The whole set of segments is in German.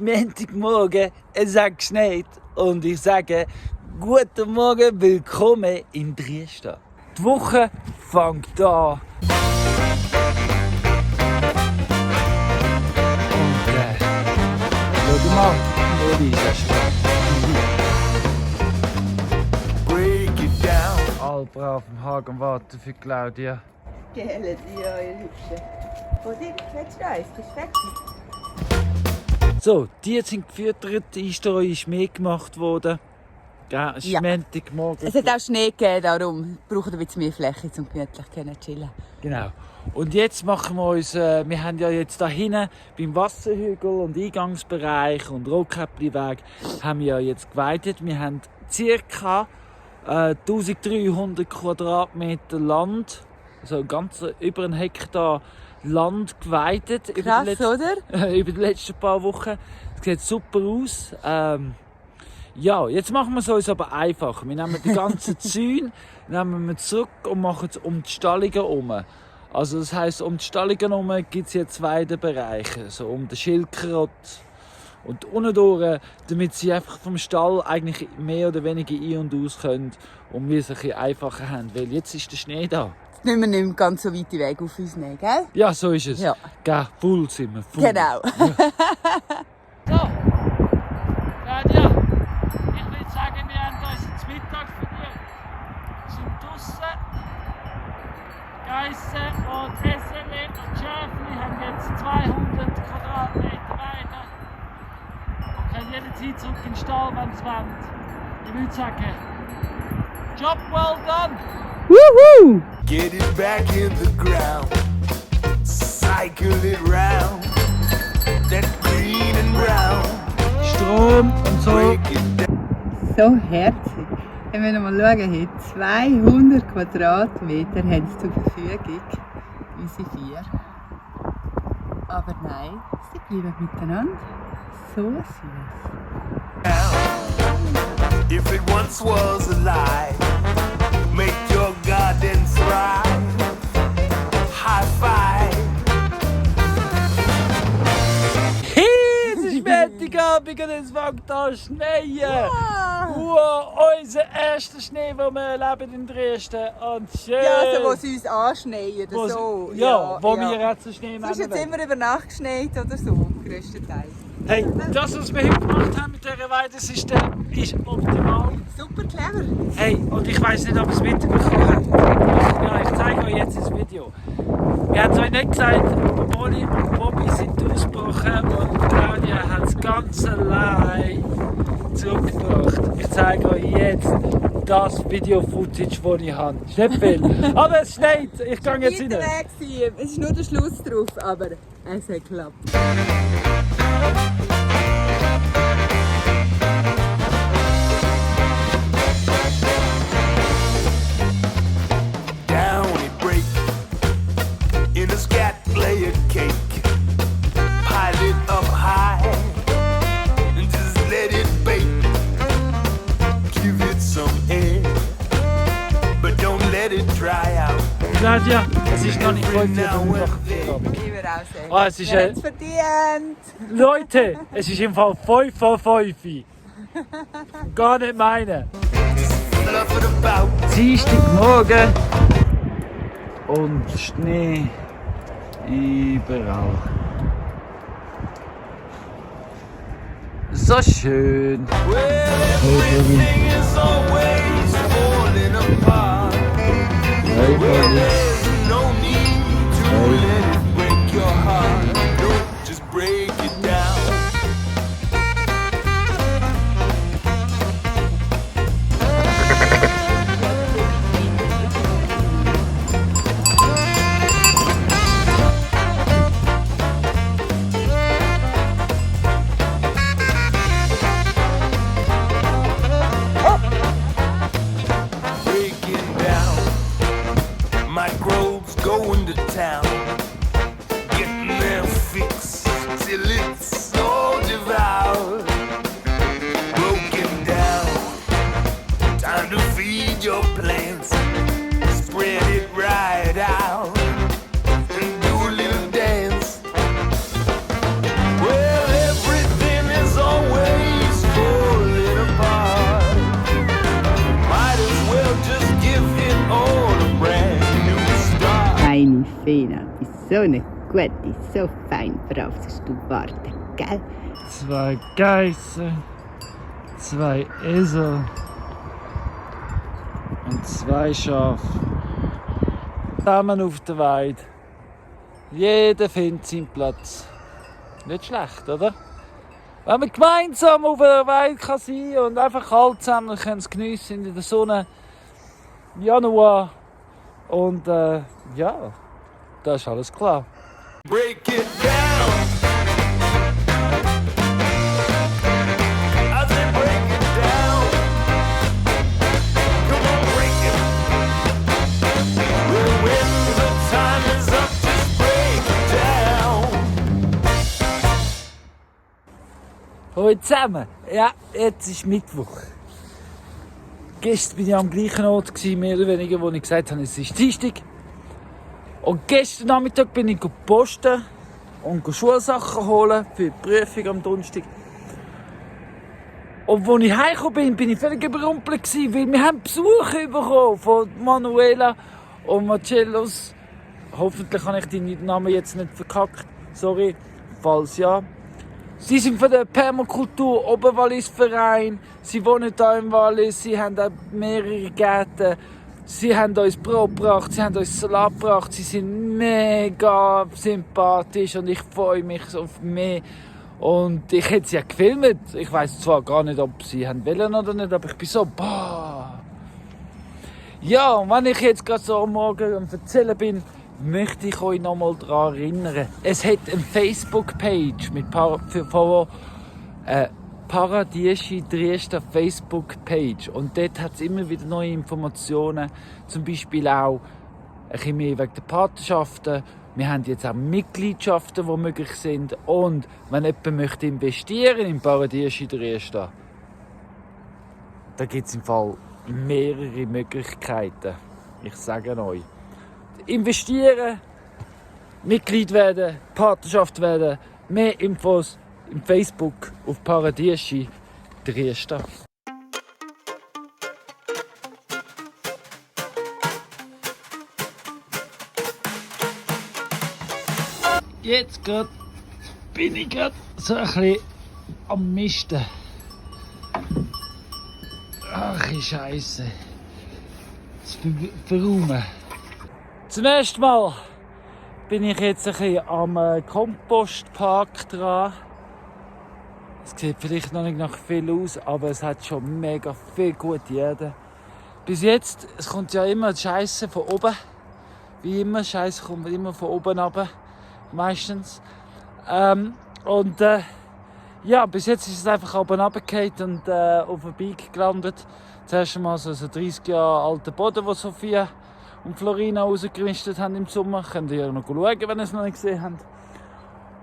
Montagmorgen, es hat geschneit und ich sage guten Morgen, willkommen in Triesta. Die Woche fängt an. Und schau mal, wo die ist. Break it down. All brav im Hagen warten für Claudia. Gell, die ihr Hübsche. Wo sind die Eis? Bist du fertig? So, die sind gefüttert, die Einstreu ist mehr gemacht worden. Ja, es ist Ja. Montagmorgen. Es hat auch Schnee gegeben, darum brauchen wir ein bisschen mehr Fläche, um gemütlich zu chillen. Genau. Und jetzt machen wir uns, wir haben ja jetzt da hinten beim Wasserhügel und Eingangsbereich und Rotkäppliweg haben wir ja jetzt geweidet. Wir haben ca. 1300 Quadratmeter Land, also ganz über einen Hektar Land geweidet. Krass, oder? Über die letzten paar Wochen. Es sieht super aus. Ja, jetzt machen wir es uns aber einfach. Wir nehmen die ganzen Zäune nehmen wir zurück und machen es um die Stallungen herum. Also das heisst, um die Stallungen herum gibt es jetzt beide Bereiche. So um den Schildkrott und unten durch, damit sie einfach vom Stall eigentlich mehr oder weniger ein- und aus können und wir es ein bisschen einfacher haben. Weil jetzt ist der Schnee da. Jetzt müssen wir nicht mehr ganz so weite Wege auf uns nehmen, gell? Ja, so ist es. Ja. Gell, voll sind wir. Voll. Genau. So, Claudia, ich würde sagen, wir haben uns zum Mittag verdient. Wir sind draussen. Geissen und Esseli und Schäfli haben jetzt 200 Quadratmeter Weide und können jederzeit zurück in den Stall, wenn sie wollen. Ich würde sagen, Job well done! Woohoo! Get it back in the ground, cycle it round, that green and brown, Strom und so. break it down. So herzig. Wenn wir noch mal schauen, hier 200 Quadratmeter haben sie zur Verfügung. Unsere 4. Aber nein, sie bleiben miteinander. So süß. If it once was a lie, make your garden thrive. High five. Hey, es ist Montagabend und es fängt an zu schneien. Wow, unser erster Schnee, den wir erleben in Dresden. Und schön. Ja, also wo sie uns anschneien oder Wo- so. Ja, wo wir auch zu Schnee Es ist jetzt nehmen. immer über Nacht geschneit oder so, größtenteils. Hey, das, was wir heute gemacht haben mit dieser Weidesystem, ist optimal. Super clever. Hey, und ich weiss nicht, ob ihr es mitbekommen habt. Ich zeige euch jetzt das Video. Wir haben es euch nicht gesagt, aber Molly und Bobby sind ausgebrochen und Claudia hat das Ganze allein zurückgebracht. Ich zeige euch jetzt das Video-Footage, das ich habe. Es ist nicht viel, aber es schneit. Ich gehe jetzt rein. Weg sein. Es ist nur der Schluss drauf, aber es hat geklappt. Down it break in a scat layer cake. Pile it up high and just let it bake. Give it some air, but don't let it dry out. Claudia, es ist noch nicht 5 Now Uhr. and then. Ich würde auch sagen. Ah, es ist Wir haben es verdient. Leute, es ist im Fall 5 von 5. Gar nicht meine. Fluff it about. Dienstagmorgen und Schnee überall. So schön. Well, everything is always falling apart. Well, there's no need to let it break your heart. Don't just break it down. Breaking down. Microbes going to town. Getting their fix till it's all devoured. Broken down. Time to feed your plants. Spread it right out. And do a little dance. Well, everything is Fina, bist so eine gute, so fein brauchst du warten, gell? 2 Geissen, 2 Esel und 2 Schafe. Zusammen auf der Weide. Jeder findet seinen Platz. Nicht schlecht, oder? Wenn man gemeinsam auf der Weide kann sein und einfach kalt zusammen es geniessen in der Sonne im Januar. Und ja, da ist alles klar. Break it down. I said break it down. Come on, break it. Well, when the time is up, just break it down. Hallo zusammen. Ja, jetzt ist Mittwoch. Gestern war ich am gleichen Ort, mehr oder weniger, wo ich gesagt habe, es ist Dienstag. Und gestern Nachmittag bin ich posten und Schulsachen holen für die Prüfung am Donnerstag. Und als ich heimgekommen bin, bin ich völlig überrumpelt gewesen, weil wir haben Besuch bekommen von Manuela und Marcellos. Hoffentlich habe ich deinen Namen jetzt nicht verkackt. Sorry, falls ja. Sie sind von der Permakultur Oberwallis Verein. Sie wohnen hier im Wallis. Sie haben auch mehrere Gärten. Sie haben uns Brot gebracht, sie haben uns Salat gebracht. Sie sind mega sympathisch und ich freue mich auf mehr. Und ich hätte sie ja gefilmt. Ich weiss zwar gar nicht, ob sie wollen oder nicht, aber ich bin so, boah. Ja, und wenn ich jetzt gerade so am Morgen am Erzählen bin, möchte ich euch noch mal daran erinnern. Es hat eine Facebook-Page mit Paradieschi Triester Facebook-Page. Und dort hat es immer wieder neue Informationen. Zum Beispiel auch ein bisschen mehr wegen der Patenschaften. Wir haben jetzt auch Mitgliedschaften, die möglich sind. Und wenn jemand möchte investieren in Paradieschi Triester, da gibt es im Fall mehrere Möglichkeiten. Ich sage euch. Investieren, Mitglied werden, Patenschaft werden, mehr Infos im Facebook auf Paradieschi Triester. Jetzt grad bin ich grad so ein bisschen am Misten. Ach, Scheiße. Das Verräumen. Zum ersten Mal bin ich jetzt ein bisschen am Kompostpark dran. Es sieht vielleicht noch nicht nach viel aus, aber es hat schon mega viel gute Erde. Bis jetzt, es kommt ja immer Scheiße von oben. Wie immer, Scheiße kommt immer von oben runter. Meistens. Ja, bis jetzt ist es einfach oben runtergefallen und auf der Bike gelandet. Zuerst einmal so ein 30 Jahre alter Boden, den Sophia und Florina rausgemistet haben im Sommer. Könnt ihr ja noch schauen, wenn ihr es noch nicht gesehen habt.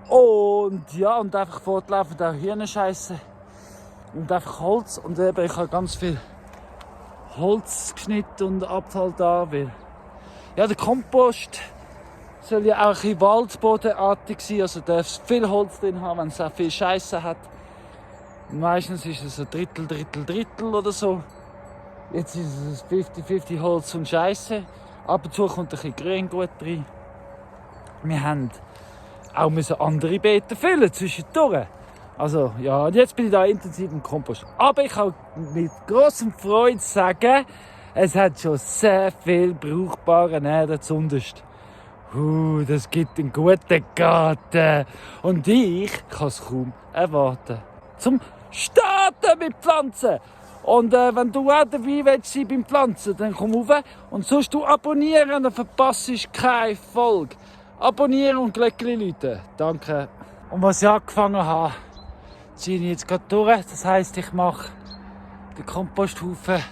Und ja, und einfach fortlaufend auch Hirnscheiße. Und einfach Holz. Und eben, ich habe ganz viel Holz geschnitten und Abfall da. Weil ja, der Kompost soll ja auch ein bisschen waldbodenartig sein. Also darf es viel Holz drin haben, wenn es auch viel Scheiße hat. Und meistens ist es ein Drittel oder so. Jetzt ist es 50-50 Holz und Scheiße. Ab und zu kommt ein bisschen Grün gut rein. Wir haben auch andere Beete füllen zwischendurch. Also ja, und jetzt bin ich da intensiv im Kompost. Aber ich kann mit grossem Freude sagen, es hat schon sehr viel brauchbare Erde zunderst. Das gibt einen guten Garten. Und ich kann es kaum erwarten. Zum Starten mit Pflanzen. Und wenn du auch dabei willst sein beim Pflanzen, dann komm rauf. Und sonst du abonnieren, dann verpasst du keine Folge. Abonnieren und Glöckchen läuten. Danke. Und was ich angefangen habe, ziehe ich jetzt gerade durch. Das heisst, ich mache den Komposthaufen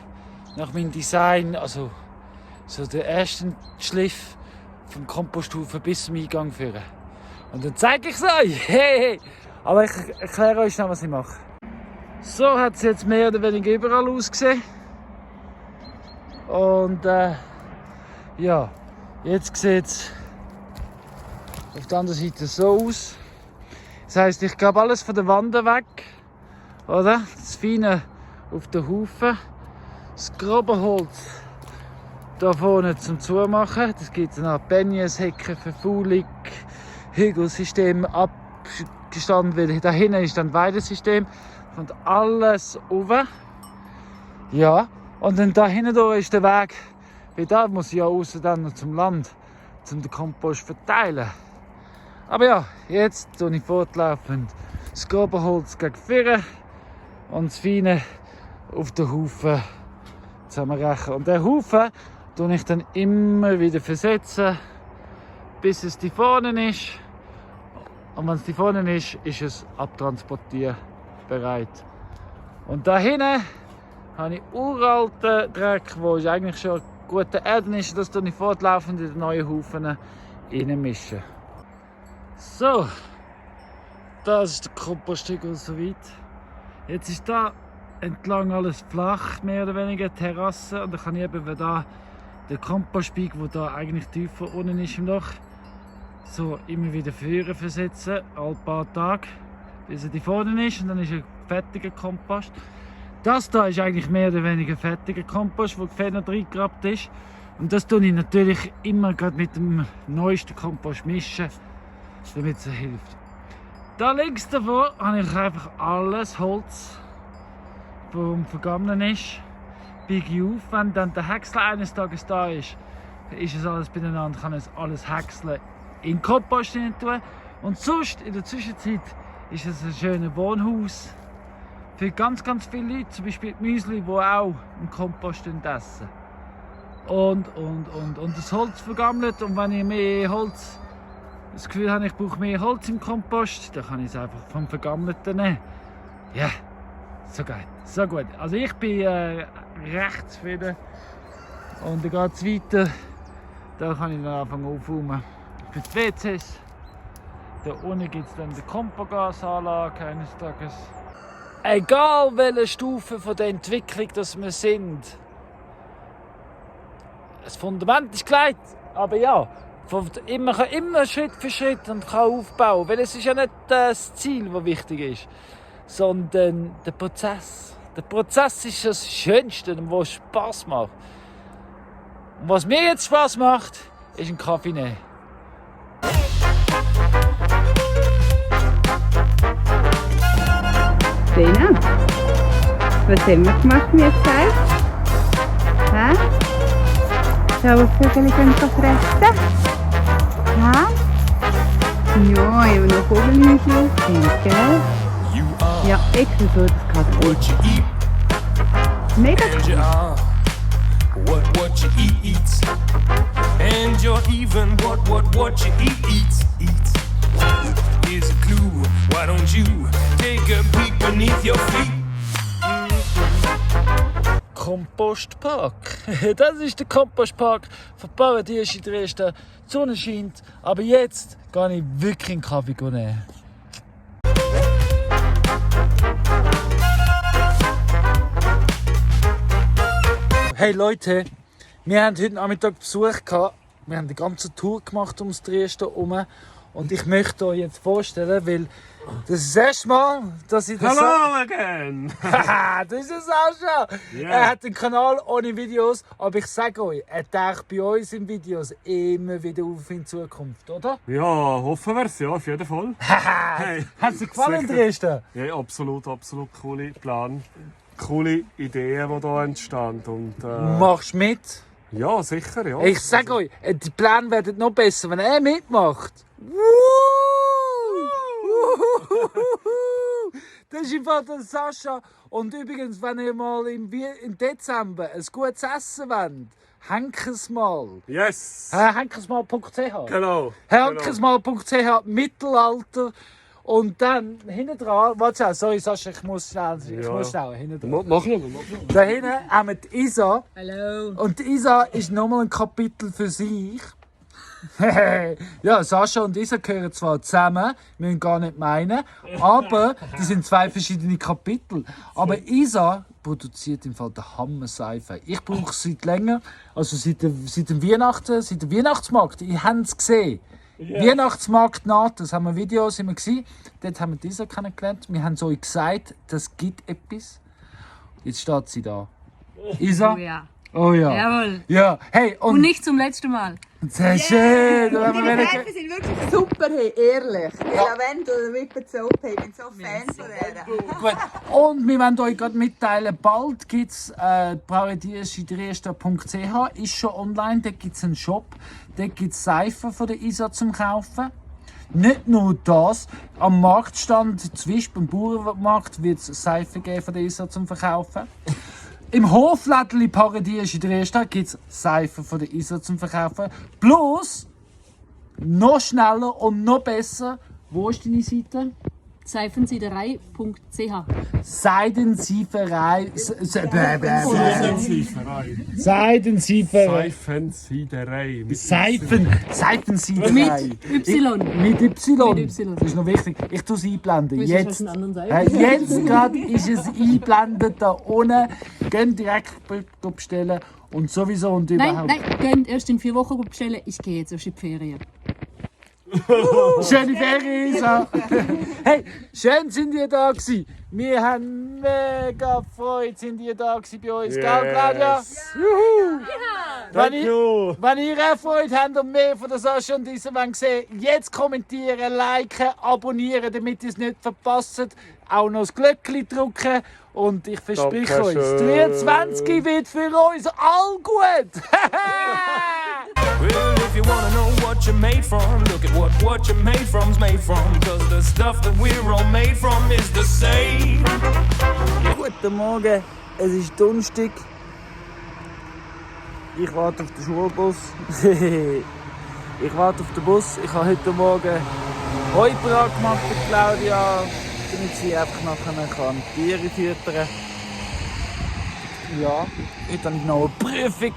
nach meinem Design, also so den ersten Schliff vom Komposthaufen bis zum Eingang führen. Und dann zeige ich es euch. Hey. Aber ich erkläre euch noch, was ich mache. So hat es jetzt mehr oder weniger überall ausgesehen. Und ja, jetzt sieht es auf der anderen Seite so aus. Das heisst, ich gebe alles von der Wand weg. Oder? Das Feine auf den Haufen. Das grobe Holz hier vorne zum Zumachen. Das gibt eine Art Benjes, Hecken, Verfaulung, Hügelsystem abgestanden, weil da hinten ist dann Weidesystem. Kommt alles rauf. Ja, und dann da hinten durch ist der Weg, weil da muss ich ja raus dann noch zum Land, um den Kompost zu verteilen. Aber ja, jetzt tue ich fortlaufend das grobe Holz gegen vorne und das Feine auf den Haufen zusammenrechnen. Und den Haufen tue ich dann immer wieder versetzen, bis es die vorne ist. Und wenn es die vorne ist, ist es abtransportieren bereit. Und da hinten habe ich uralten Dreck, der eigentlich schon gute Erden ist. Das tue ich fortlaufend in den neuen Haufen reinmischen. So, das ist der Komposthügel soweit. Jetzt ist da entlang alles flach, mehr oder weniger Terrasse. Und dann kann ich eben da den Kompostspieg, der da eigentlich tiefer unten ist im Loch, so immer wieder führen versetzen, alle paar Tage, bis er die vorne ist. Und dann ist ein fertiger Kompost. Das da ist eigentlich mehr oder weniger fertiger Kompost, der gefällt noch reingegrabt ist. Und das tue ich natürlich immer gerade mit dem neuesten Kompost mischen, damit es hilft. Da links davon habe ich einfach alles Holz, das am Vergammeln ist, biege ich auf. Wenn dann der Häcksler eines Tages da ist es alles beieinander, kann es alles häckseln in den Kompost hinein tun. Und sonst, in der Zwischenzeit, ist es ein schönes Wohnhaus für ganz viele Leute, zum Beispiel die Müsli, die auch im Kompost essen. Und das Holz vergammelt, und wenn ich mehr Holz, das Gefühl habe, ich brauche mehr Holz im Kompost, dann kann ich es einfach vom Vergammelten nehmen. Ja, so geil, so gut. Also ich bin recht zufrieden. Und dann geht es weiter. Da kann ich dann anfangen aufräumen für die WCs. Da unten gibt es dann die Kompogasanlage eines Tages. Egal welche Stufe von der Entwicklung das wir sind, das Fundament ist gelegt, aber ja, man kann immer Schritt für Schritt und kann aufbauen, weil es ist ja nicht das Ziel, das wichtig ist, sondern der Prozess. Der Prozess ist das Schönste, was Spaß macht. Und was mir jetzt Spaß macht, ist ein Kaffee nehmen. Lena, was haben wir gemacht, wie gesagt? Hä? Schau, Vögel können fressen. Hä? Ja, ich habe noch Vogelhäuschen aufgehängt, gell? Ja, ich versuche es gerade. What you eat, Mega and you are what you eat, and you're even what you eat. Here's a clue. Why don't you take a peek beneath your feet? Kompostpark. Das ist der Kompostpark von Paradies in Dresden. Die Sonne scheint, aber jetzt gehe ich wirklich einen Kaffee nehmen. Hey Leute, wir haben heute Nachmittag Besuch gehabt. Wir haben die ganze Tour gemacht ums Dresden herum. Und ich möchte euch jetzt vorstellen, weil das ist das erste Mal, dass ich das... Hello again! Das ist es auch schon! Yeah. Er hat einen Kanal ohne Videos, aber ich sage euch, er taucht bei uns in Videos immer wieder auf in Zukunft, oder? Ja, hoffen wir es, ja, auf jeden Fall. Hey, Hat es dir gefallen, sicher. Dresden? Ja, absolut cooler Plan. Coole Ideen, die hier entstehen. Und, Machst du mit? ja, sicher, ja. Ich sage euch, die Pläne werden noch besser, wenn er mitmacht. Das ist im Fall der Sascha. Und übrigens, wenn ihr mal im Dezember ein gutes Essen wollt, Henkesmal. Yes! Henkesmal.ch. Genau. Henkesmal.ch, Mittelalter. Und dann hinten dran, warte, sorry Sascha, ich muss schnell, hinten dran. Mach noch. Da hinten haben wir die Isa. Hallo. Und die Isa ist nochmal ein Kapitel für sich. Ja, Sascha und Isa gehören zwar zusammen, wir müssen gar nicht meinen, aber die sind zwei verschiedene Kapitel. Aber Isa produziert im Fall den Hammer-Seife. Ich brauche es seit länger, also seit dem Weihnachten, seit dem Weihnachtsmarkt. Ihr habt es gesehen. Yeah. Weihnachtsmarkt Naht, haben wir Videos immer gesehen. Dort haben wir die Isa kennengelernt. Wir haben es euch gesagt, das gibt etwas. Jetzt steht sie da. Isa, Oh ja. Oh ja. Jawohl. Ja, hey, Und nicht zum letzten Mal. sehr schön. Und die Seifen sind wirklich super, hey, ehrlich. Die Lavendel und Whipped Soap, hey, ich bin so Fan von der. Gut. Und wir wollen euch gerade mitteilen, bald gibt es paradieschidresta.ch, ist schon online, dort gibt es einen Shop, dort gibt es Seifen von der Isa zum Kaufen. Nicht nur das, am Marktstand Zwisch, beim Bauernmarkt, wird es Seifen geben von der Isa zum Verkaufen. Im Hoflädeli Paradies in Dresden gibt es Seifen von der Isa zum Verkaufen. Plus, noch schneller und noch besser, wo ist deine Seite? Seifensiederei.ch. Seidensieferei. Seifensiederei. Seidensieferei. Seifensiederei. Seifensiederei. Mit Y. Mit Y. Mit Y. Das ist noch wichtig. Ich tue es einblenden. Willst du Jetzt, aus einer anderen Seite? jetzt gerade ist es eingeblendet da unten. Geht direkt bestellen. Und sowieso und überhaupt. Nein, könnt erst in 4 Wochen bestellen. Ich gehe jetzt erst in die Ferien. Schöne Ferien, Isa. Hey, schön sind ihr da gewesen. Wir haben mega Freude, sind ihr da gewesen bei uns, gell, Claudia? Juhu! Wenn ihr auch Freude habt und mehr von der Sascha und Isa sehen, jetzt kommentieren, liken, abonnieren, damit ihr es nicht verpasst. Auch noch das Glöckchen drücken. Und ich verspreche euch, das 23 wird für uns all gut. Well, if you wanna know what you're made from, look at what you're made from's made from. Cause the stuff that we're all made from is the same. Guten Morgen, es ist Donnerstag. Ich warte auf den Schulbus. Ich warte auf den Bus. Ich habe heute Morgen Heubrot gemacht für Claudia, damit sie einfach nachher kann Tiere füttern. Ja, heute habe ich noch eine Prüfung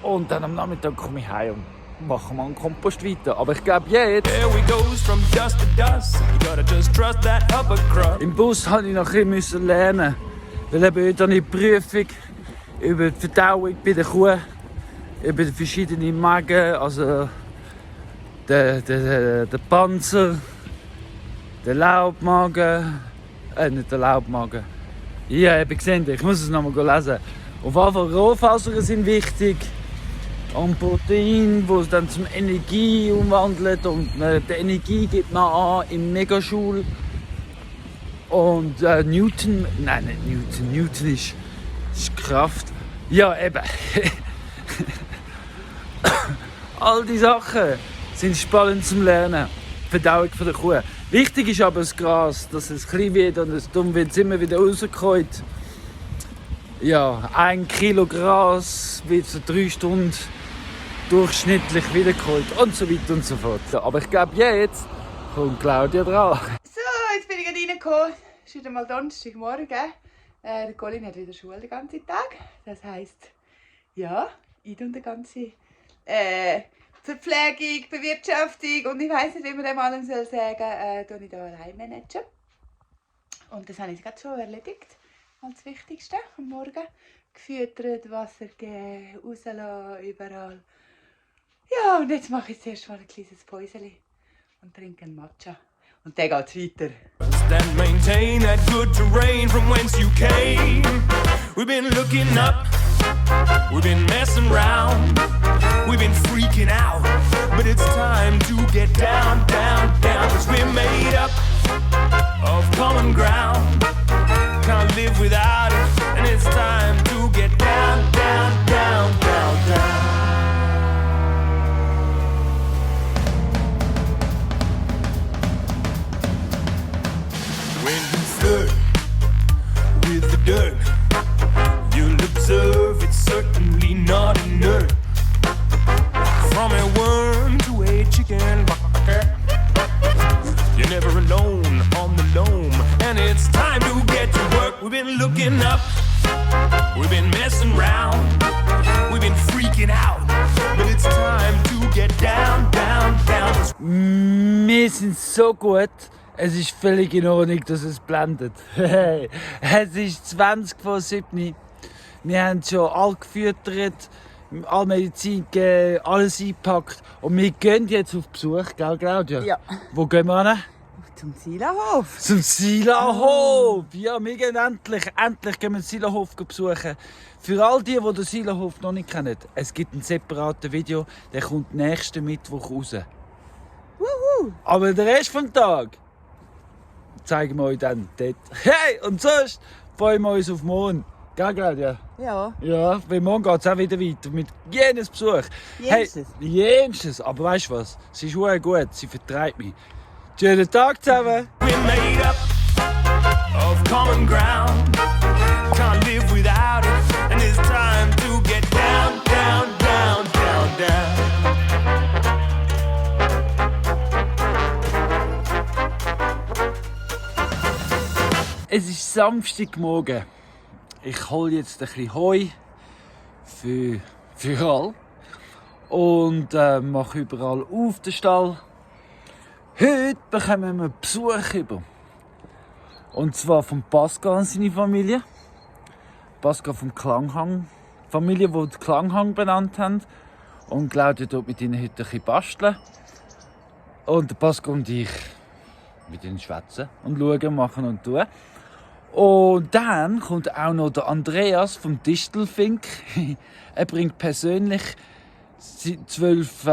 und dann am Nachmittag komme ich heim und mache mal einen Kompost weiter. Aber ich glaube jetzt... There we goes from dust to dust. You gotta just trust that upper crust. Im Bus musste ich noch ein bisschen lernen, weil eben heute habe ich eine Prüfung über die Verdauung bei der Kuh, über die verschiedenen Magen, also der Panzer, der Laubmagen, nicht der Laubmagen. Ja, eben gesehen, ich muss es nochmal lesen. Auf jeden Fall Rohfasern sind wichtig und Protein, das es dann zum Energie umwandelt und die Energie gibt man an im Megajoule. Und Newton, nein nicht Newton, Newton ist Kraft. Ja eben. All die Sachen sind spannend zum Lernen. Die Verdauung von der Kuh. Wichtig ist aber das Gras, dass es klein wird und es dumm wird immer wieder rausgeholt. Ja, 1 Kilo Gras wird so 3 Stunden durchschnittlich wiedergeholt und so weiter und so fort. Aber ich glaube, jetzt kommt Claudia dran. So, jetzt bin ich gerade reingekommen. Es ist wieder mal Donnerstagmorgen. Der Colin hat wieder Schule den ganzen Tag. Das heisst, ja, ich und die ganze Verpflegung, Bewirtschaftung und ich weiss nicht, wie man dem allem sagen soll, tue ich hier allein managen. Und das habe ich gerade schon erledigt. Als Wichtigste am Morgen. Gefüttert, Wasser gegeben, rauslassen, überall. Ja, und jetzt mache ich zuerst mal ein kleines Päuschen und trinke einen Matcha. Und dann geht's weiter. That maintain that good terrain from whence you came. We've been looking up, we've been messing around, we've been freaking out, but it's time to get down, down, down. Cause we're made up of common ground, can't live without it, and it's time to get down, down, down, down, down. When you flirt with the dirt, you'll observe it's certainly not inert. From a worm to a chicken bucket, you're never alone on the loam, and it's time to get to work. We've been looking up, we've been messing around, we've been freaking out, but it's time to get down, down, down. Wir sind so gut. Es ist völlig in Ordnung, dass es blendet. Es ist 20 vor 7. Wir haben schon all gefüttert, all Medizin gegeben, alles eingepackt. Und wir gehen jetzt auf Besuch, gell Claudia? Ja. Wo gehen wir hin? Zum Silahof. Zum Silahof! Ja, wir gehen endlich gehen wir den Silahof besuchen. Für all die den Silahof noch nicht kennen, es gibt ein separates Video, der kommt nächsten Mittwoch raus. Wuhu. Aber den Rest vom Tag zeigen wir euch dann dort. Hey, und sonst freuen wir uns auf morgen. Gell, Claudia? Ja. Ja, weil morgen geht es auch wieder weiter mit jenes Besuch. Jenstes. Hey, jenstes. Aber weißt du was? Sie ist sehr gut, sie vertreibt mich. Schönen Tag zusammen! We're made up of common ground. Can't live without it, and it's time to get down, down, down, down, down. Es ist Samstagmorgen. Ich hole jetzt ein bisschen Heu für alle und mache überall auf den Stall. Heute bekommen wir Besuch über. Und zwar von Pascal und seiner Familie. Pascal vom Klanghang. Die Familie, die den Klanghang benannt haben. Und Claudia dort mit ihnen heute ein bisschen basteln. Und der Pascal und ich mit ihnen schwätzen und schauen, machen und tun. Und dann kommt auch noch der Andreas vom Distelfink. Er bringt persönlich 12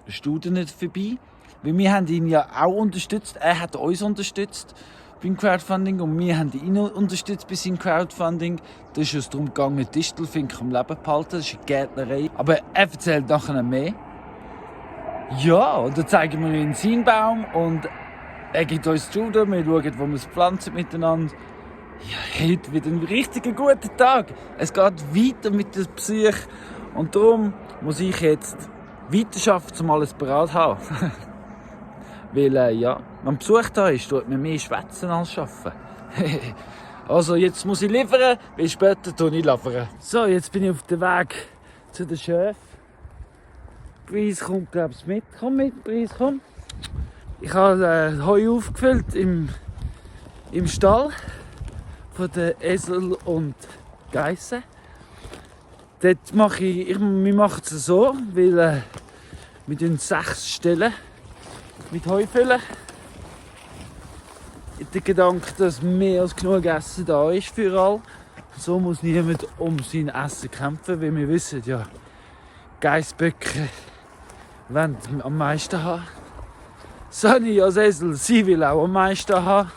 Studenten vorbei. Weil wir haben ihn ja auch unterstützt. Er hat uns unterstützt beim Crowdfunding und wir haben ihn unterstützt bei seinem Crowdfunding. Da ist es darum gegangen, Distelfink am Leben zu halten. Das ist eine Gärtnerei. Aber er erzählt nachher mehr. Ja, und dann zeigen wir ihm seinen Baum und er gibt uns die Studien. Wir schauen, wo wir es pflanzen miteinander. Ja, heute wieder ein richtig guter Tag. Es geht weiter mit dem Besuch und darum muss ich jetzt weiterarbeiten, um alles bereit zu haben. Weil, ja, wenn man Besuch da ist, tut man mehr schwätzen als arbeiten. Also, jetzt muss ich liefern, weil später tue ich liefern. So, jetzt bin ich auf dem Weg zu der Chef. Breeze kommt, glaube ich, mit. Komm mit, Breeze, komm. Ich habe Heu aufgefüllt im Stall von den Esel und Geissen. Dort wir machen es so, weil wir 6 Stellen mit Heu füllen. Der Gedanke, dass mehr als genug Essen da ist für alle. So muss niemand um sein Essen kämpfen, weil wir wissen ja, Geissböcke wollen am meisten haben. Sonny als Esel, sie will auch am meisten haben.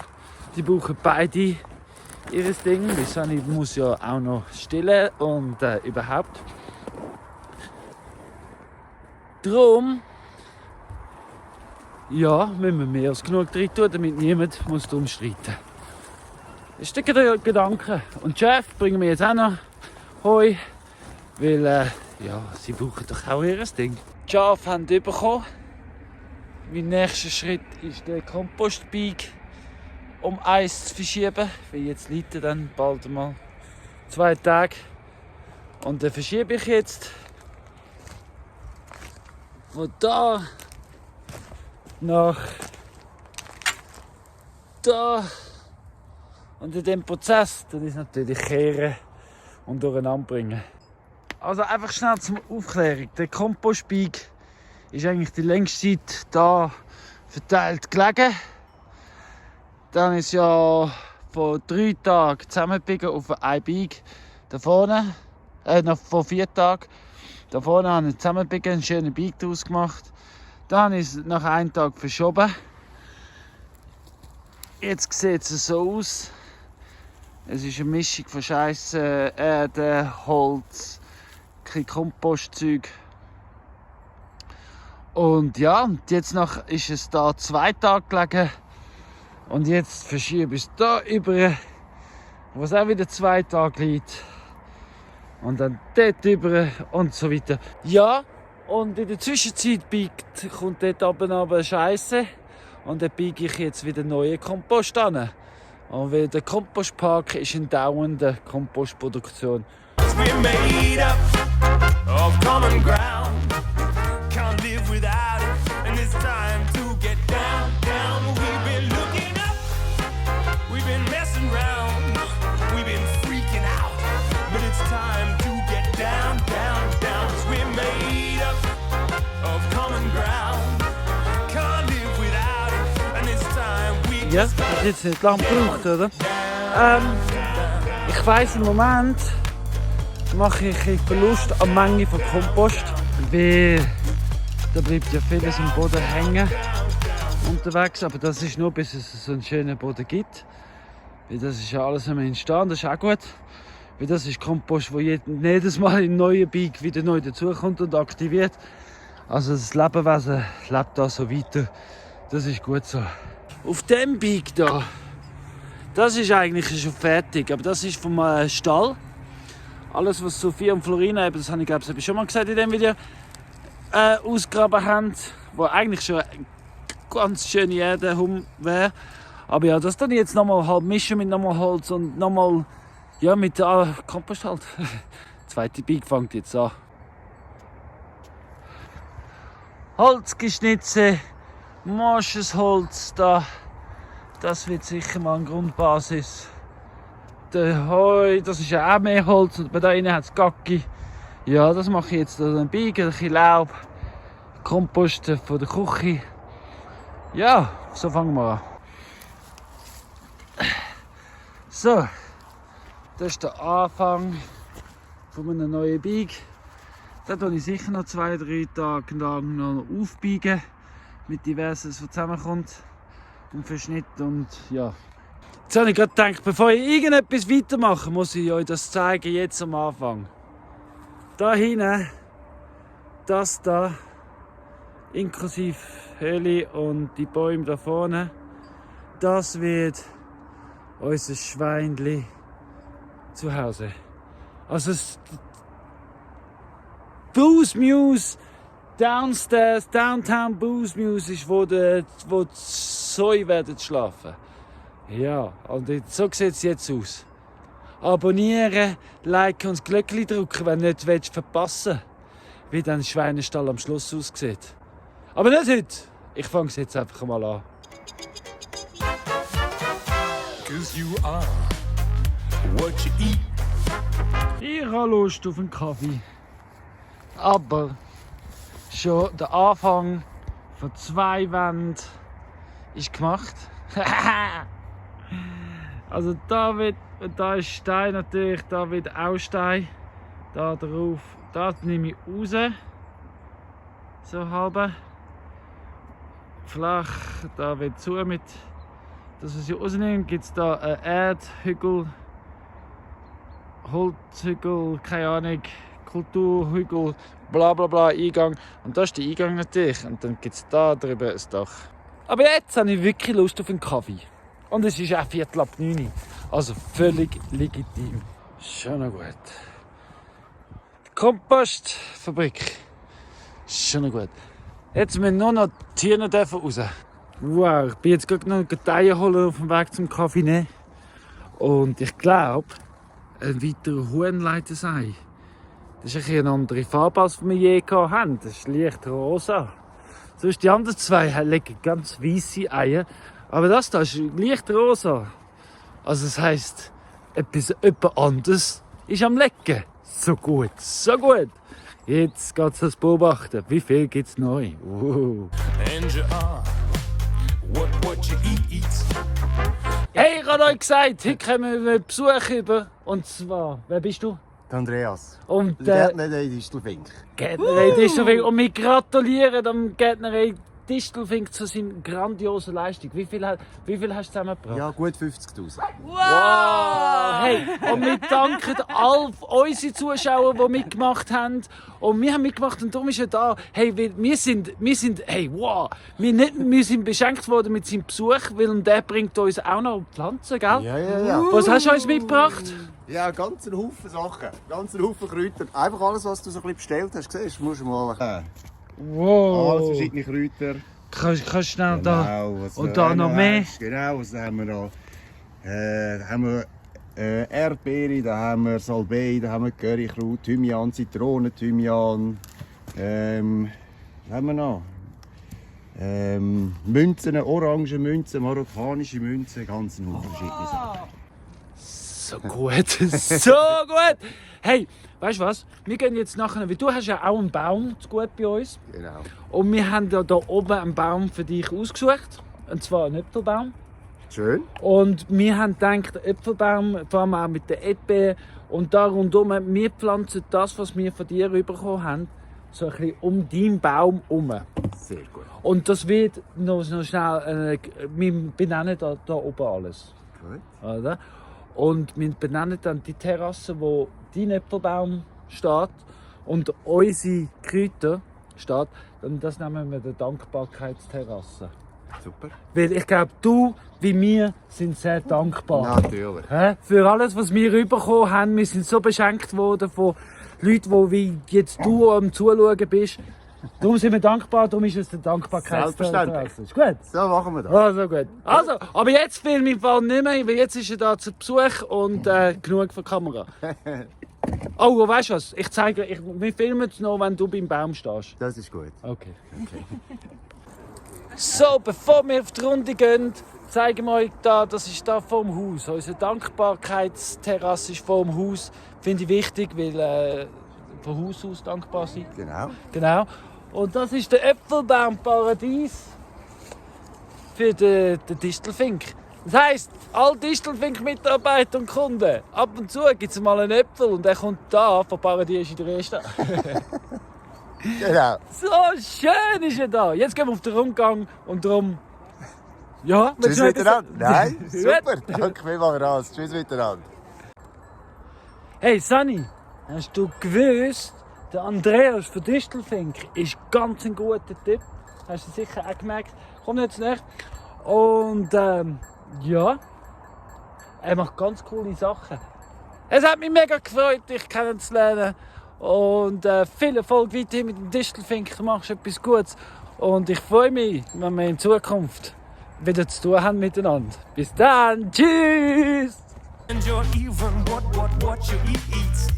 Die brauchen beide ihr Ding. Weil Sonny muss ja auch noch stillen und überhaupt. Darum ja, müssen wir mehr als genug drin tun, damit niemand darum streiten muss. Das ist der Gedanke. Und die Chef bringen wir jetzt auch noch Heu, weil ja, sie brauchen doch auch ihr Ding. Die Schafe haben bekommen. Mein nächster Schritt ist der Kompostbeig um Eis zu verschieben, weil jetzt liegt er dann bald mal 2 Tage. Und dann verschiebe ich jetzt von da nach da und in dem Prozess dann ist natürlich kehren und durcheinander bringen. Also einfach schnell zum Aufklärung. Der Kompostbeig ist eigentlich die längste Zeit da verteilt gelegen. Dann ist ja vor 3 Tagen zusammengebiegen auf ein Beig da vorne, noch vor 4 Tagen. Da vorne habe ich zusammengebiegen, einen schönen Beig daraus gemacht. Dann ist es nach 1 Tag verschoben. Jetzt sieht es so aus. Es ist eine Mischung von Scheisse, Erde, Holz, ein Kompostzeug. Und ja, jetzt ist es da 2 Tage gelegen. Und jetzt verschiebe ich es da über, wo es auch wieder 2 Tage liegt. Und dann dort über und so weiter. Ja. Und in der Zwischenzeit kommt dort aber Scheisse und dann biege ich jetzt wieder neuen Kompost an. Und weil der Kompostpark ist in dauernder Kompostproduktion. We're made up of common ground. Can't live without it, and it's time to get down, down. We've been looking up, we've been messing around, we've been freaking out, but it's time to get down, down, down. 'Cause we're made up of common ground. Can't live without it, and it's time Ja, hat jetzt nicht lange gebraucht, oder? Ich weiss, im Moment mache ich einen Verlust an Menge von Kompost, weil da bleibt ja vieles im Boden hängen unterwegs, aber das ist nur, bis es so einen schönen Boden gibt. Weil das ist ja alles am Entstehen, das ist auch gut. Weil das ist Kompost, der jedes Mal in neuen Bike wieder neu dazukommt und aktiviert. Also das Lebewesen lebt da so weiter. Das ist gut so. Auf dem Bike da, das ist eigentlich schon fertig, aber das ist vom Stall. Alles, was Sophie und Florina, das habe ich glaube ich schon mal gesagt in dem Video, ausgegraben haben, wo eigentlich schon eine ganz schöne Erde wäre. Aber ja, das dann jetzt nochmal halb mischen mit nochmal Holz und nochmal ja, mit Kompost halt. Zweite Bike fängt jetzt an. Holz geschnitzt, Moschusholz da. Das wird sicher mal eine Grundbasis. Der Heu, das ist ja auch mehr Holz und bei da innen hat es Gacki. Ja, das mache ich jetzt dann Bike, ein bisschen Laub, Kompost von der Küche. Ja, so fangen wir an. So, das ist der Anfang von einem neuen Bike. Da tue ich sicher noch 2-3 Tage lang noch aufbiegen mit diversen, was zusammenkommt und Verschnitt und ja. Jetzt habe ich gerade gedacht, bevor ich irgendetwas weitermache, muss ich euch das zeigen, jetzt am Anfang. Da hinten, das da, inklusive Höhle und die Bäume da vorne, das wird unser Schweinli zu Hause. Also das Booze Muse downstairs, Downtown Booze Muse ist, wo die Säue werden schlafen. Ja, und so sieht es jetzt aus. Abonnieren, liken und das Glöckchen drücken, wenn du nicht verpassen willst, wie dann der Schweinestall am Schluss aussieht. Aber nicht heute. Ich fange es jetzt einfach mal an. 'Cause you are what you eat. Ich habe Lust auf einen Kaffee. Aber schon der Anfang von 2 Wänden ist gemacht. Also da ist Stein natürlich, da wird auch Stein. Da drauf, da nehme ich raus. So halbe. Flach, da wird zu mit. Das, was ich rausnehme, gibt es da einen Erdhügel, Holzhügel, keine Ahnung, Kulturhügel, bla bla bla, Eingang. Und das ist der Eingang natürlich. Und dann gibt es da drüber ein Dach. Aber jetzt habe ich wirklich Lust auf einen Kaffee. Und es ist auch 8:45. Also völlig legitim. Schon noch gut. Die Kompostfabrik. Schon noch gut. Jetzt müssen nur noch die Tiere raus. Wow, ich bin jetzt gerade noch die Eier holen auf dem Weg zum Kaffee nehmen. Und ich glaube, ein weiterer Huhnleitersei. Das ist eine andere Farbe, als wir je hatten. Das ist leicht rosa. Sonst die anderen 2 legen ganz weisse Eier. Aber das da ist leicht rosa. Also das heisst, etwas anderes ist am Lecken. So gut, so gut. Jetzt geht es das Beobachten. Wie viel gibt es neu? And you are what you eat. Hey, ich habe euch gesagt, heute kommen wir Besuch über. Und zwar, wer bist du? Der Andreas. Und Gärtner Distelfink. Gärtnerei Distelfink. Und wir gratulieren dem Gärtnerei Distelfink zu seiner grandiosen Leistung. Wie viel hast du zusammengebracht? Ja, gut 50'000. Wow! Hey, und wir danken all unsere Zuschauer, die mitgemacht haben. Und wir haben mitgemacht und darum ist er da. Hey, wir sind, hey, wow! Wir sind beschenkt worden mit seinem Besuch, weil der bringt uns auch noch Pflanzen, gell? Ja. Was hast du uns mitgebracht? Ja, ganz einen Haufen Sachen. Ganz einen Haufen Kräuter. Einfach alles, was du so ein bisschen bestellt hast, siehst, musst du mal. Wow! Alles verschiedene Kräuter. Kannst du schnell da? Genau, was Und du da noch mehr? hast. Genau, was haben wir noch? Da haben wir Erdbeere, da haben wir Salbei, da haben wir Currykraut, Thymian, Zitronen, Thymian. Was haben wir noch? Münzen, Orangenmünzen, marokkanische Münzen, ganz viele verschiedene Sachen. So gut, so gut! Hey, weißt du was? Wir gehen jetzt nachher, weil du hast ja auch einen Baum zu gut bei uns. Genau. Und wir haben ja da oben einen Baum für dich ausgesucht. Und zwar einen Äpfelbaum. Schön. Und wir haben gedacht, der Äpfelbaum, vor allem auch mit den Erdbeeren und da rundum, wir pflanzen das, was wir von dir bekommen haben, so ein bisschen um deinen Baum herum. Sehr gut. Und das wird noch schnell, wir benennen da oben alles. Gut. Oder? Und wir benennen dann die Terrasse, wo dein Äpfelbaum steht und unsere Kräuter steht. Und das nennen wir die Dankbarkeitsterrasse. Super. Weil ich glaube, du wie wir sind sehr dankbar. Natürlich. Für alles, was wir bekommen haben. Wir sind so beschenkt worden von Leuten, die wie jetzt du am Zuschauen bist. Darum sind wir dankbar, darum ist es der Dankbarkeitsterrasse. Ist gut? So machen wir das. Also gut. Also, aber jetzt filme ich im Fall nicht mehr, weil jetzt ist er da zu Besuch und genug für die Kamera. Oh, weißt du was? Ich zeige, wir filmen es noch, wenn du beim Baum stehst. Das ist gut. Okay. So, bevor wir auf die Runde gehen, zeigen wir euch da, das ist da vor dem Haus. Unsere Dankbarkeitsterrasse ist vor dem Haus. Finde ich wichtig, weil von Haus aus dankbar sein. Genau. Genau. Und das ist der Äpfelbaumparadies für den Distelfink. Das heisst, alle Distelfink-Mitarbeiter und Kunden, ab und zu gibt es mal einen Äpfel und der kommt da von Paradies in der Reste. Genau. So schön ist er da. Jetzt gehen wir auf den Rundgang und darum. Ja, Tschüss miteinander. Nein, Gut. super. Danke vielmals. Tschüss miteinander. Hey Sunny, hast du gewusst, der Andreas von Distelfink ist ganz ein guter Typ. Hast du sicher auch gemerkt. Komm jetzt nicht. Und ja, er macht ganz coole Sachen. Es hat mich mega gefreut, dich kennenzulernen. Und viel Erfolg weiterhin mit dem Distelfink. Du machst etwas Gutes. Und ich freue mich, wenn wir in Zukunft wieder zu tun haben miteinander. Bis dann. Tschüss! And you're even what you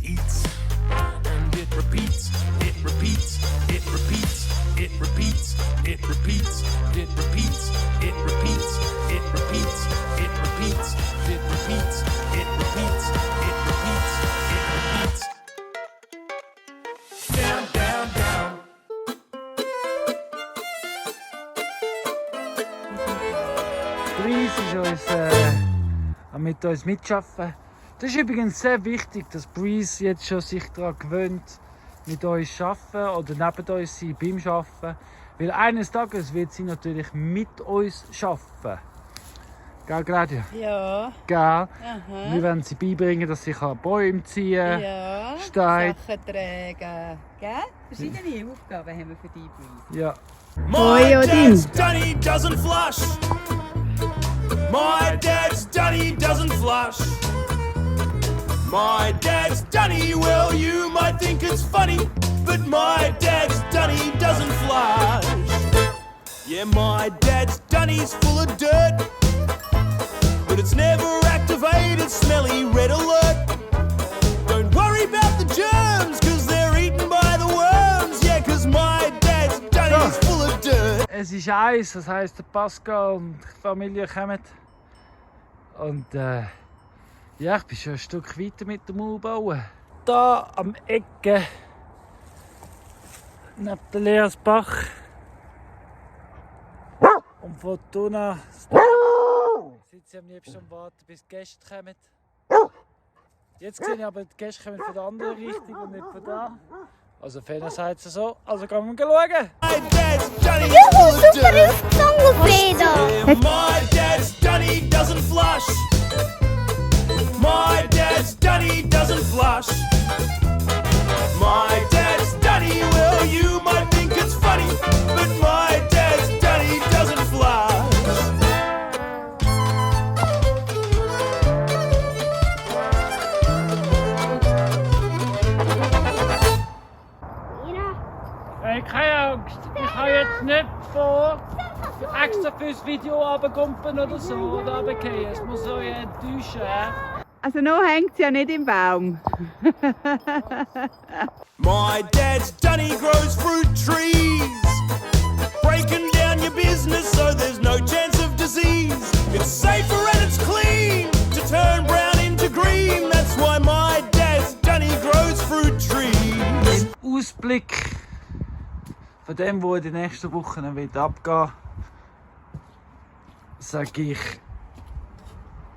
eats. And it repeats, it repeats, it repeats, it repeats, it repeats, it repeats, it repeats, it repeats, it repeats, it repeats, it repeats, it repeats, it repeats. Down, down, down. Breeze ist mit uns mitschaffen. Das ist übrigens sehr wichtig, dass Breeze jetzt schon sich daran gewöhnt, mit uns zu arbeiten oder neben uns sein beim Arbeiten. Weil eines Tages wird sie natürlich mit uns arbeiten. Gell, Claudia? Ja. Gell? Aha. Wir werden sie beibringen, dass sie Bäume ziehen Ja. Stein. Sachen tragen. Gell? Verschiedene Aufgaben haben wir für dich, Breeze. Ja. My dad's Dunny doesn't flush. My dad's Dunny doesn't flush. My dad's Dunny, well, you might think it's funny, but my dad's Dunny doesn't flush. Yeah, my dad's Dunny's full of dirt, but it's never activated, smelly red alert. Don't worry about the germs, cause they're eaten by the worms. Yeah, cause my dad's Dunny's full of dirt. Es ist Eis, das heisst, der Pascal und die Familie kommen. Und ja, ich bin schon ein Stück weiter mit dem Aufbauen. Da am Ecke, neben der Leersbach und Fortuna sitze ich am liebsten am Warten, bis die Gäste kommen. Jetzt sehe ich aber, die Gäste kommen von der anderen Richtung und nicht von da. Also Fena sagt es so, also gehen wir schauen. My dad's Dunny's full of dirt. Yeah, my dad's Dunny doesn't flush. My dad's Dunny doesn't flush. My dad's Dunny, well, you might think it's funny, but my dad's Dunny doesn't flush. Hey, keine Angst, ich habe jetzt nicht vor, extra fürs Video runtergumpen oder so oder runterfallen. Es muss euch enttäuschen. Also noch hängt sie ja nicht im Baum. My dad's Dunny grows fruit trees, breaking down your business so there's no chance of disease. It's safer and it's clean to turn brown into green. That's why my dad's Dunny grows fruit trees. Ausblick von dem, was in den nächsten Wochen wird abgehen, sage ich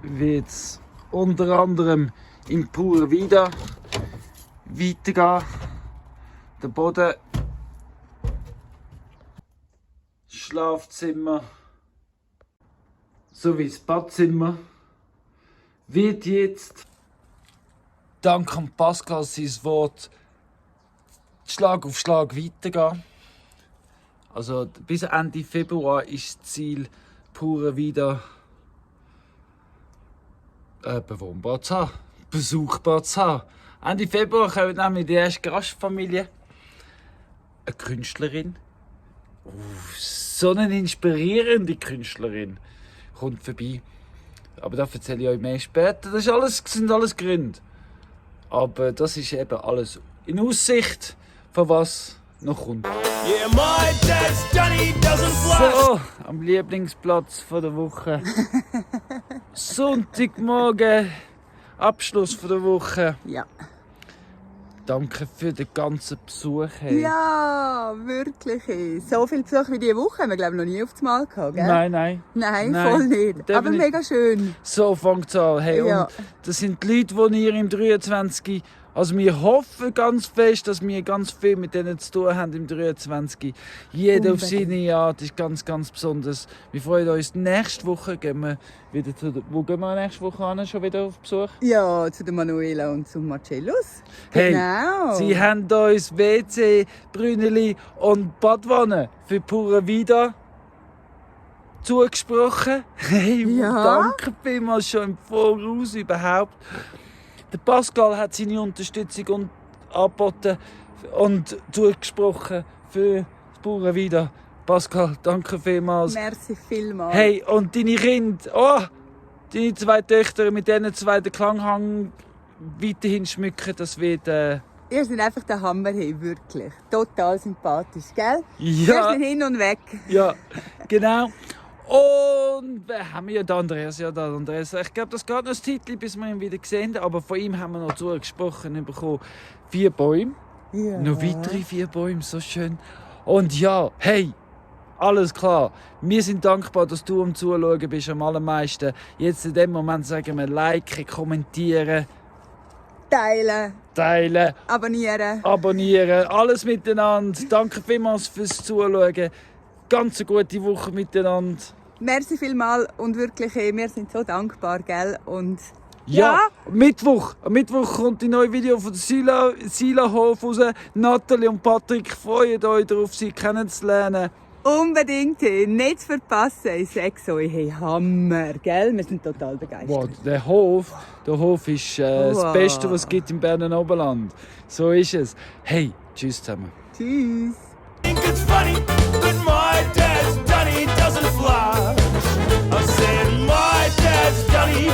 wird es unter anderem im Pura Vida weitergehen. Der Boden, das Schlafzimmer sowie das Badzimmer wird jetzt dank an Pascal sein Wort Schlag auf Schlag weitergehen. Also bis Ende Februar ist das Ziel, Pura Vida bewohnbar zu haben, besuchbar zu haben. Ende Februar kommt nämlich die erste Gastfamilie. Eine Künstlerin. So eine inspirierende Künstlerin kommt vorbei. Aber da erzähle ich euch mehr später. Das sind alles Gründe. Aber das ist eben alles in Aussicht, von was noch kommt. Yeah, my dad's Johnny doesn't fly. So, am Lieblingsplatz von der Woche. Sonntagmorgen, Abschluss von der Woche. Ja. Danke für den ganzen Besuch. Hey. Ja, wirklich. So viel Besuch wie diese Woche haben wir, glaube ich, noch nie aufs Mal gehabt, gell? Nein. Nein, voll nicht. Definitiv. Aber mega schön. So fängt es an. Hey, Ja. und das sind die Leute, die ihr im 23. Also wir hoffen ganz fest, dass wir ganz viel mit denen zu tun haben im 23. Jeder auf Unbedingt. seine Art ist ganz, ganz besonders. Wir freuen uns, nächste Woche gehen wir wieder wo gehen wir nächste Woche an, schon wieder auf Besuch? Ja, zu der Manuela und zum Marcellus. Hey, Genau. sie haben uns WC, Brünneli und Badwanne für Pura Vida zugesprochen. Hey, Ja. danke vielmals schon im Voraus überhaupt. Der Pascal hat seine Unterstützung angeboten und zugesprochen für das Pura Vida. Pascal, danke vielmals. Merci vielmals. Hey, und deine Kinder, deine zwei Töchter mit diesen zwei den Klanghang weiterhin schmücken, das wird... Ihr seid einfach der Hammer, hey, wirklich. Total sympathisch, gell? Ja. Wir sind hin und weg. Ja, genau. Und wer haben wir ja? Der Andreas. Ja, der Andreas. Ich glaube, das geht noch ein Titel, bis wir ihn wieder sehen. Aber von ihm haben wir noch zugesprochen bekommen. 4 Bäume. Ja. Noch weitere 4 Bäume, so schön. Und ja, hey, alles klar. Wir sind dankbar, dass du am Zuschauen bist, am allermeisten. Jetzt in dem Moment sagen wir liken, kommentieren, Teilen, teilen, abonnieren. alles miteinander. Danke vielmals fürs Zuschauen. Ganz eine gute Woche miteinander. Merci vielmals und wirklich, hey, wir sind so dankbar, gell? Und Ja, am Mittwoch kommt die neue Video von Sila Hof raus. Nathalie und Patrick freuen euch darauf, sie kennenzulernen. unbedingt, hey, nicht verpassen. Ich sag's euch, hey, Hammer, gell? Wir sind total begeistert. Wow, der Hof ist das Wow. Beste, was es gibt im Berner Oberland. So ist es. Hey, tschüss zusammen. Tschüss. Think it's funny that my dad's Johnny doesn't fly. I said my dad's Johnny